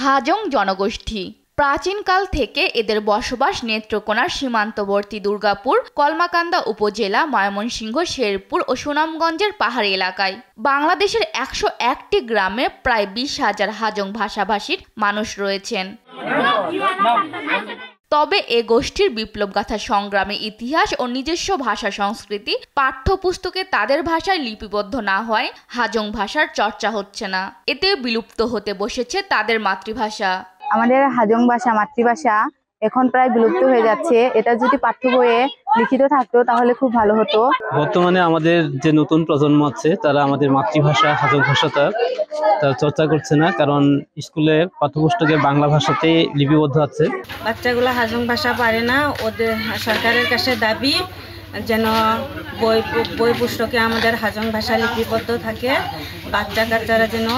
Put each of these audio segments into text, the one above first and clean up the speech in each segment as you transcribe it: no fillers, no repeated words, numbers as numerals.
হাজং জনগোষ্ঠী প্রাচীনকাল থেকে এদের বসবাস নেত্রকোনার সীমান্তবর্তী দুর্গাপুর, কলমাকান্দা উপজেলা, ময়মনসিংহ, শেরপুর ও সুনামগঞ্জের পাহাড়ি এলাকায়। বাংলাদেশের 101টি গ্রামে প্রায় 20,000 হাজং ভাষাভাষীর মানুষ রয়েছেন। তবে এ গোষ্ঠীর বিপ্লবগাথা, সংগ্রামের ইতিহাস ও নিজস্ব ভাষা সংস্কৃতি পাঠ্যপুস্তকে তাদের ভাষায় লিপিবদ্ধ না হয় হাজং ভাষার চর্চা হচ্ছে না। এতে বিলুপ্ত হতে বসেছে তাদের মাতৃভাষা। আমাদের হাজং ভাষা, মাতৃভাষা এখন প্রায় বিলুপ্ত হয়ে যাচ্ছে। এটা যদি পাঠ্য বইয়ে লিখিত থাকতো তাহলে খুব ভালো হতো। বর্তমানে আমাদের যে নতুন প্রজন্ম আছে তারা আমাদের মাতৃভাষা হাজং ভাষাটা তার চর্চা করছে না, কারণ স্কুলে পাঠ্যপুস্তকে বাংলা ভাষাতেই লিপিবদ্ধ আছে। বাচ্চাগুলো হাজং ভাষা পারে না। ওদের সরকারের কাছে দাবি যেন বই পুস্তকে আমাদের হাজং ভাষা লিপিবদ্ধ থাকে, বাচ্চা কাচ্চারা যেন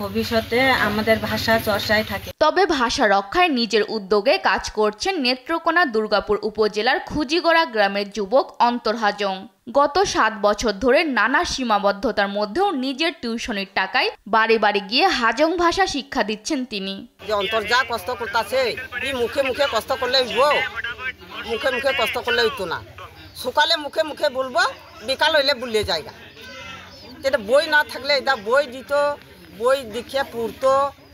ভবিষ্যতে আমাদের ভাষা চর্চায় থাকে। তবে ভাষা রক্ষায় নিজের উদ্যোগে কাজ করছেন নেত্রকোনা দুর্গাপুর উপজেলার খুজিগড়া গ্রামের যুবক অন্তর হাজং। গত 7 বছর ধরে নানা সীমাবদ্ধতার মধ্যেও নিজের টিউশনির টাকায় বাড়ি বাড়ি গিয়ে হাজং ভাষা শিক্ষা দিচ্ছেন তিনি। যে অন্তর যা কষ্ট করতেছে, মুখে মুখে কষ্ট করলে হইব, মুখে মুখে কষ্ট করলে হইতো না। সকালে মুখে মুখে বলবো, বিকাল হইলে ভুলে যায়গা। যেটা বই না থাকলে এটা বই দিত, বই দেখিয়ে পড়তো,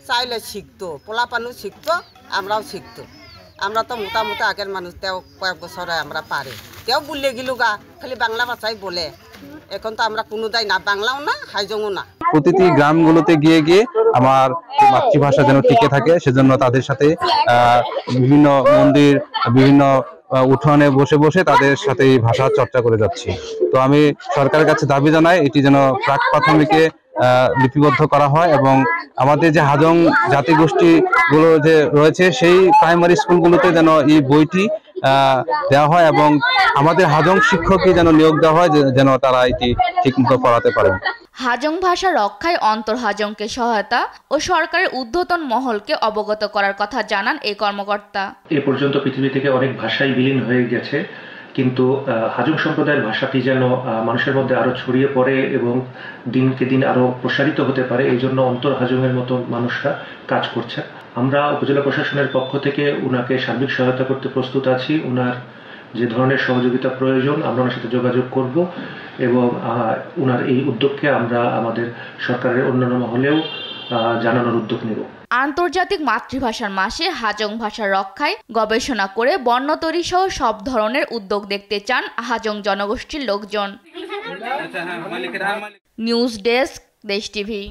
চাইলে শিখতো, পোলাপানও শিখতো, আমরাও শিখতো। আমরা তো মোটামুটি আগের মানুষ, তেও কয়েক বছরে আমরা পারে, তেও বললে গেলু গা, খালি বাংলা ভাষাই বলে। এখন তো আমরা কোনো দায় না, বাংলাও না, হাইজংও না। প্রতিটি গ্রামগুলোতে গিয়ে গিয়ে আমার মাতৃভাষা যেন টিকে থাকে, সেজন্য তাদের সাথে বিভিন্ন মন্দির, বিভিন্ন উঠোনে বসে বসে তাদের সাথে এই ভাষা চর্চা করে যাচ্ছি। তো আমি সরকারের কাছে দাবি জানাই এটি যেন প্রাক প্রাথমিকে লিপিবদ্ধ করা হয় এবং আমাদের যে হাজং জাতিগোষ্ঠীগুলো যে রয়েছে সেই প্রাইমারি স্কুলগুলোতে যেন এই বইটি দেওয়া হয় এবং আমাদের হাজং শিক্ষকই যেন নিয়োগ দেওয়া হয়, যেন তারা এটি ঠিকমতো পড়াতে পারেন। হাজং ভাষা রক্ষায় অন্তর হাজংকে সহায়তা ও সরকারের ঊর্ধ্বতন মহলকে অবগত করার কথা জানান এই কর্মকর্তা। এ পর্যন্ত পৃথিবী থেকে অনেক ভাষাই বিলীন হয়ে গেছে, কিন্তু হাজং সম্প্রদায়ের ভাষাটি যেন মানুষের মধ্যে আরো ছড়িয়ে পড়ে এবং দিনকে দিন আরো প্রসারিত হতে পারে, এই জন্য অন্তর হাজংয়ের মতো মানুষরা কাজ করছে। আমরা উপজেলা প্রশাসনের পক্ষ থেকে উনাকে সার্বিক সহায়তা করতে প্রস্তুত আছি। উনার যে ধরনের সহযোগিতা প্রয়োজন আমরা ওনার সাথে যোগাযোগ করব এবং উনার এই উদ্যোগকে আমরা আমাদের সরকারের অন্যান্য মহলেও জানানোর উদ্যোগ নেব। আন্তর্জাতিক মাতৃভাষার মাসে হাজং ভাষা রক্ষায় গবেষণা করে বর্ণ তৈরি সহ সব ধরনের উদ্যোগ দেখতে চান হাজং জনগোষ্ঠীর লোকজন। নিউজ ডেস্ক, দেশ টিভি।